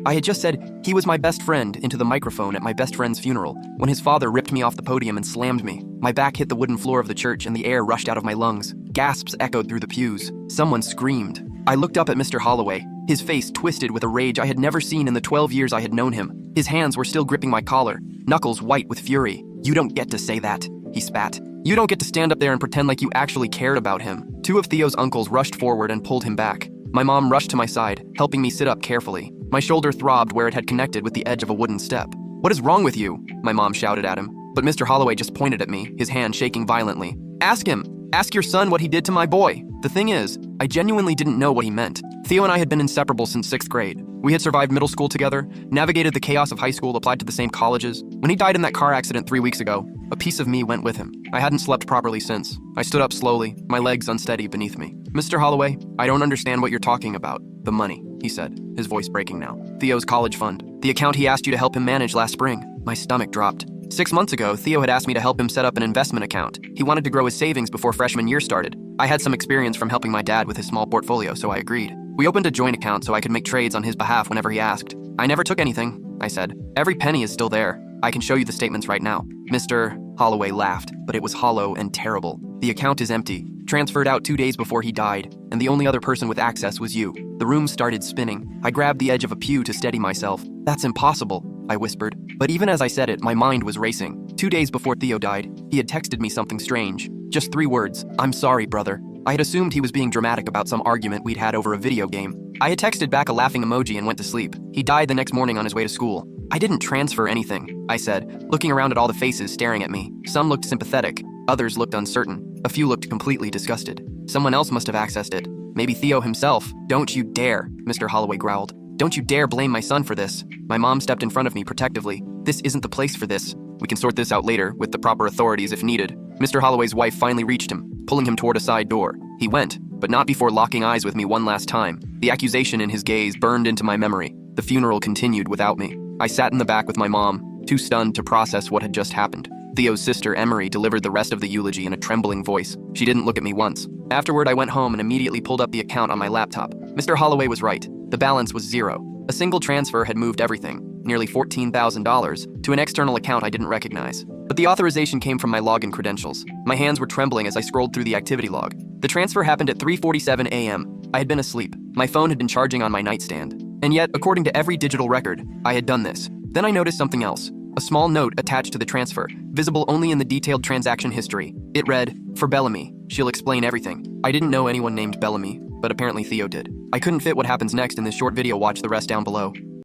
I had just said he was my best friend into the microphone at my best friend's funeral when his father ripped me off the podium and slammed me. My back hit the wooden floor of the church and the air rushed out of my lungs. Gasps echoed through the pews. Someone screamed. I looked up at Mr. Holloway, his face twisted with a rage I had never seen in the 12 years I had known him. His hands were still gripping my collar, knuckles white with fury. "You don't get to say that," he spat. "You don't get to stand up there and pretend like you actually cared about him." Two of Theo's uncles rushed forward and pulled him back. My mom rushed to my side, helping me sit up carefully. My shoulder throbbed where it had connected with the edge of a wooden step. "What is wrong with you?" my mom shouted at him. But Mr. Holloway just pointed at me, his hand shaking violently. "Ask him. Ask your son what he did to my boy." The thing is, I genuinely didn't know what he meant. Theo and I had been inseparable since 6th grade. We had survived middle school together, navigated the chaos of high school, applied to the same colleges. When he died in that car accident 3 weeks ago, a piece of me went with him. I hadn't slept properly since. I stood up slowly, my legs unsteady beneath me. "Mr. Holloway, I don't understand what you're talking about." "The money," he said, his voice breaking now. "Theo's college fund. The account he asked you to help him manage last spring." My stomach dropped. 6 months ago, Theo had asked me to help him set up an investment account. He wanted to grow his savings before freshman year started. I had some experience from helping my dad with his small portfolio, so I agreed. We opened a joint account so I could make trades on his behalf whenever he asked. "I never took anything," I said. "Every penny is still there. I can show you the statements right now." Mr. Holloway laughed, but it was hollow and terrible. "The account is empty, transferred out 2 days before he died, and the only other person with access was you." The room started spinning. I grabbed the edge of a pew to steady myself. "That's impossible," I whispered. But even as I said it, my mind was racing. 2 days before Theo died, he had texted me something strange. Just 3 words: "I'm sorry, brother." I had assumed he was being dramatic about some argument we'd had over a video game. I had texted back a laughing emoji and went to sleep. He died the next morning on his way to school. "I didn't transfer anything," I said, looking around at all the faces staring at me. Some looked sympathetic, others looked uncertain. A few looked completely disgusted. Someone else must have accessed it. Maybe Theo himself. "Don't you dare," Mr. Holloway growled. "Don't you dare blame my son for this." My mom stepped in front of me protectively. "This isn't the place for this. We can sort this out later, with the proper authorities if needed." Mr. Holloway's wife finally reached him, pulling him toward a side door. He went, but not before locking eyes with me one last time. The accusation in his gaze burned into my memory. The funeral continued without me. I sat in the back with my mom, too stunned to process what had just happened. Theo's sister, Emery, delivered the rest of the eulogy in a trembling voice. She didn't look at me once. Afterward, I went home and immediately pulled up the account on my laptop. Mr. Holloway was right. The balance was 0. A single transfer had moved everything, nearly $14,000, to an external account I didn't recognize. But the authorization came from my login credentials. My hands were trembling as I scrolled through the activity log. The transfer happened at 3:47 a.m. I had been asleep. My phone had been charging on my nightstand. And yet, according to every digital record, I had done this. Then I noticed something else. A small note attached to the transfer, visible only in the detailed transaction history. It read, "For Bellamy. She'll explain everything." I didn't know anyone named Bellamy, but apparently Theo did. I couldn't fit what happens next in this short video. Watch the rest down below.